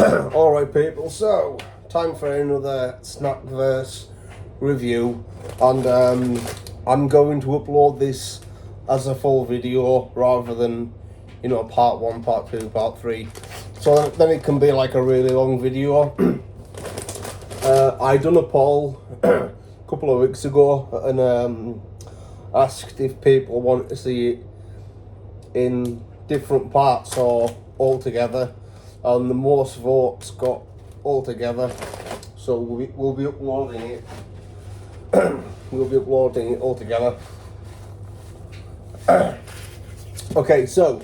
Alright people, so time for another Snackverse review, and I'm going to upload this as a full video rather than, you know, part 1, part 2, part 3, so then it can be like a really long video. I done a poll a couple of weeks ago and asked if people want to see it in different parts or all together, and the most votes got all together, so we'll be uploading it. We'll be uploading it all together. Okay, so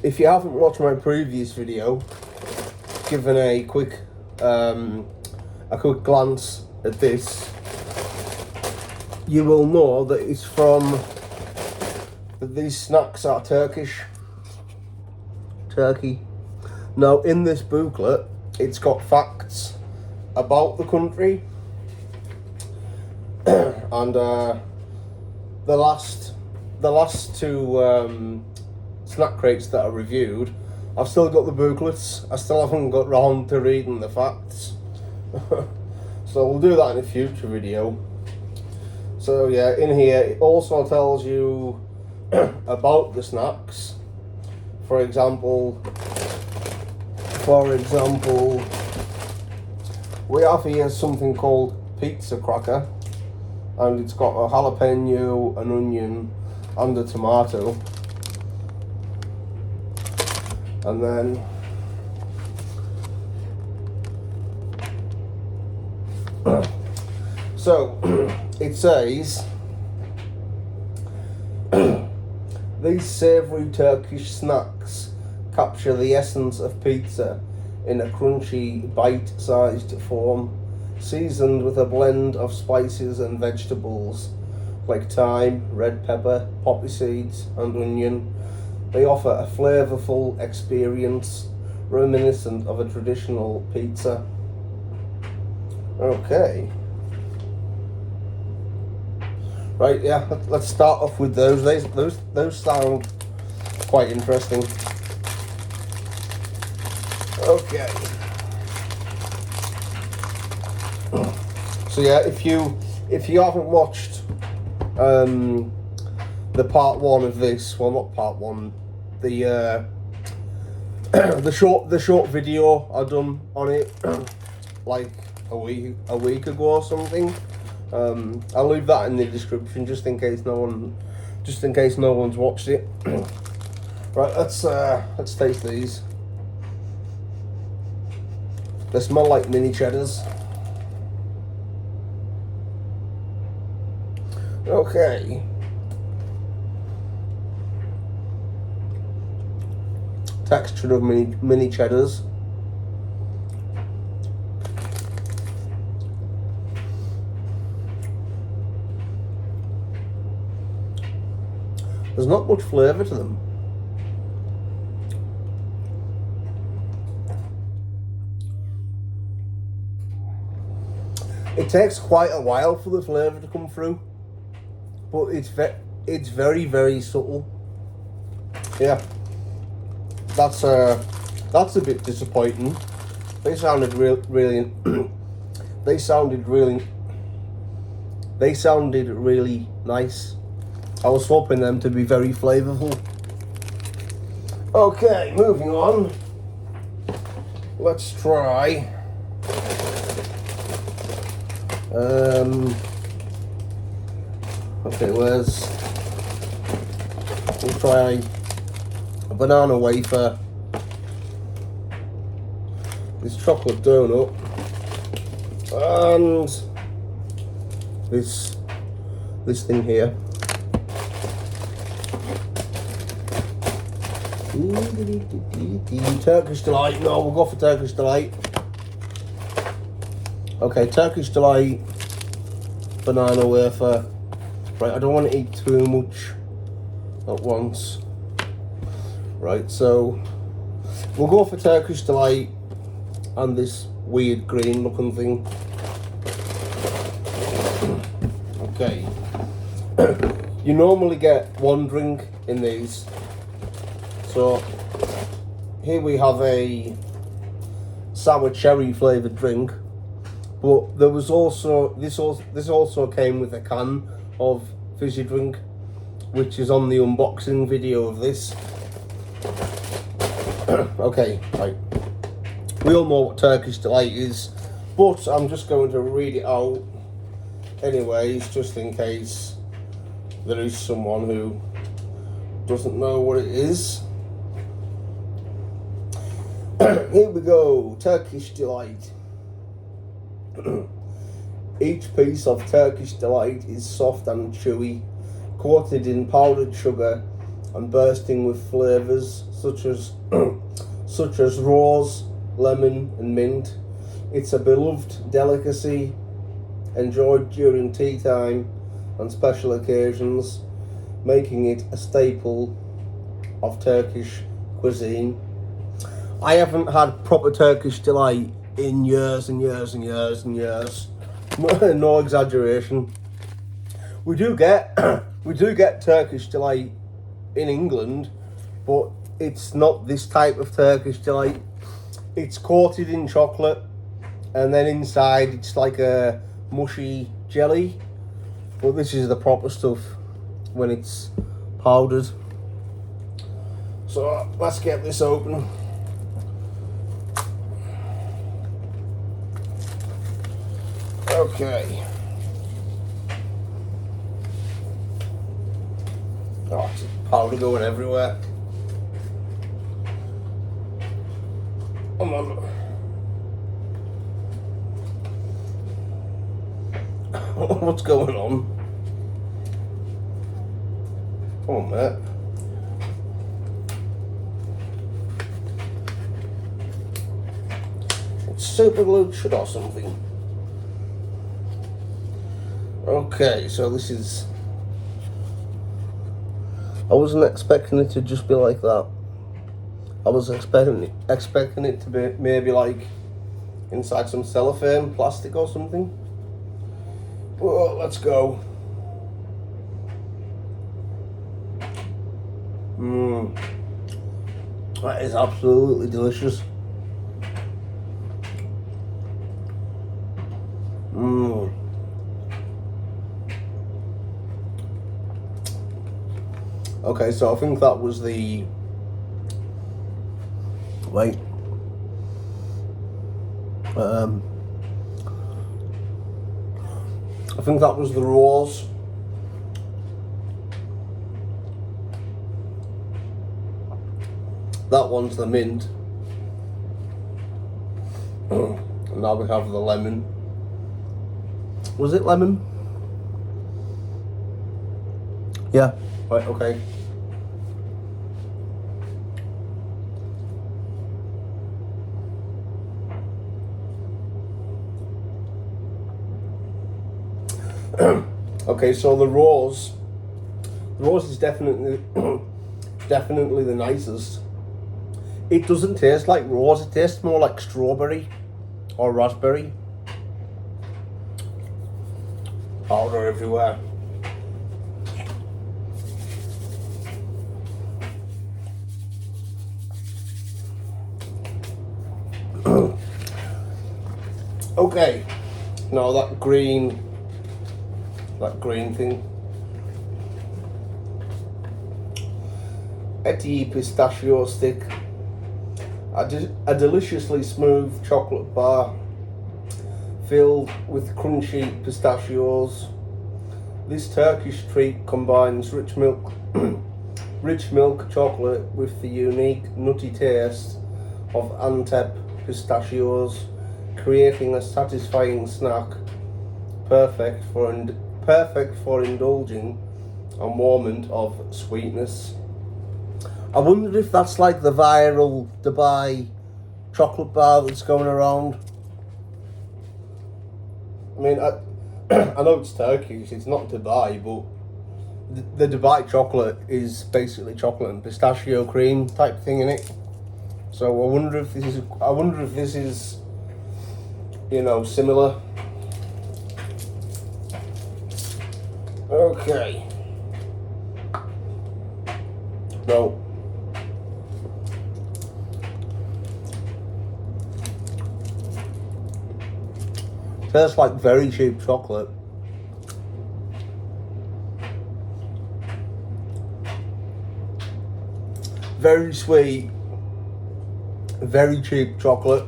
if you haven't watched my previous video, given a quick glance at this, you will know that it's from these snacks are Turkey. Now, in this booklet, it's got facts about the country, and the last two snack crates that I reviewed, I've still got the booklets. I still haven't got round to reading the facts, so we'll do that in a future video. So yeah, in here it also tells you about the snacks. For example, we have here something called pizza cracker, and it's got a jalapeno, an onion, and a tomato. And then so it says these savoury Turkish snacks capture the essence of pizza in a crunchy, bite-sized form, seasoned with a blend of spices and vegetables like thyme, red pepper, poppy seeds, and onion. They offer a flavourful experience reminiscent of a traditional pizza. Okay. Right, yeah, let's start off with those. Those sound quite interesting. Okay. So yeah, if you haven't watched the part 1 of this, well, not part 1, the the short video I done on it like a week ago or something. I'll leave that in the description just in case no one's watched it. Right, let's taste these. They smell like mini cheddars. Okay. Texture of mini cheddars. There's not much flavour to them. It takes quite a while for the flavour to come through, but it's very, very subtle. Yeah, that's a bit disappointing. They sounded really nice. I was hoping them to be very flavourful. Okay, moving on. Let's try. Okay, we'll try a banana wafer, this chocolate donut, and this thing here. Turkish Delight. No, we'll go for Turkish Delight. Okay, Turkish Delight, banana wafer. Right, I don't want to eat too much at once. Right, so we'll go for Turkish Delight and this weird green looking thing. Okay. You normally get one drink in these. So here we have a sour cherry flavoured drink. But there was also this also came with a can of fizzy drink, which is on the unboxing video of this. Okay, right. We all know what Turkish Delight is, but I'm just going to read it out anyways, just in case there is someone who doesn't know what it is. Here we go. Turkish Delight. Each piece of Turkish Delight is soft and chewy, coated in powdered sugar and bursting with flavours such as rose, lemon and mint. It's a beloved delicacy enjoyed during tea time and special occasions, making it a staple of Turkish cuisine. I haven't had proper Turkish Delight in years and years and years and years. No exaggeration. We do get Turkish Delight in England, but it's not this type of Turkish Delight. It's coated in chocolate, and then inside it's like a mushy jelly. But this is the proper stuff when it's powdered. So let's get this open. Okay. Oh, it's powder going everywhere. Come on. What's going on? Come on, mate. It's super glued shut or something. Okay, so this is... I wasn't expecting it to just be like that. I was expecting it to be maybe like inside some cellophane plastic or something. Well, let's go. That is absolutely delicious. Okay, so I think that was the... Wait. I think that was the rose. That one's the mint. And now we have the lemon. Was it lemon? Yeah, right, okay. Okay, so the rose is definitely definitely the nicest. It doesn't taste like rose, it tastes more like strawberry or raspberry. Powder everywhere. Okay, now that green thing. Eti pistachio stick. A deliciously smooth chocolate bar filled with crunchy pistachios. This Turkish treat combines rich milk chocolate with the unique nutty taste of Antep pistachios, creating a satisfying snack perfect for indulging a moment of sweetness. I wonder if that's like the viral Dubai chocolate bar that's going around. I mean, I know it's Turkish, it's not Dubai, but the Dubai chocolate is basically chocolate and pistachio cream type thing in it. So I wonder if this is, you know, similar. Okay. No. tastes like very cheap chocolate. Very sweet, very cheap chocolate.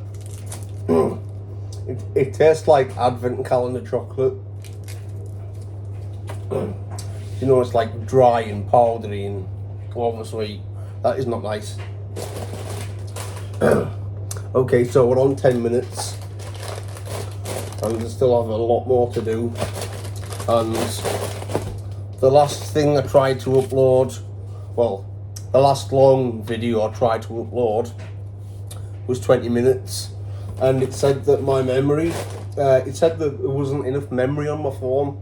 It tastes like advent calendar chocolate. You know, it's like dry and powdery and oversweet. That is not nice. Okay, so we're on 10 minutes. And we still have a lot more to do. And the last thing I tried to upload, well, the last long video I tried to upload was 20 minutes. And it said that my memory, it said that there wasn't enough memory on my phone,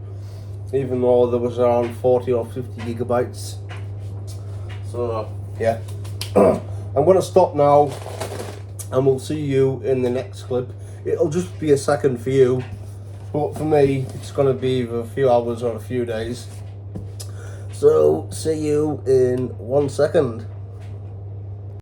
even though there was around 40 or 50 gigabytes. So, yeah. I'm going to stop now, and we'll see you in the next clip. It'll just be a second for you, but for me, it's going to be either a few hours or a few days. So, see you in 1 second.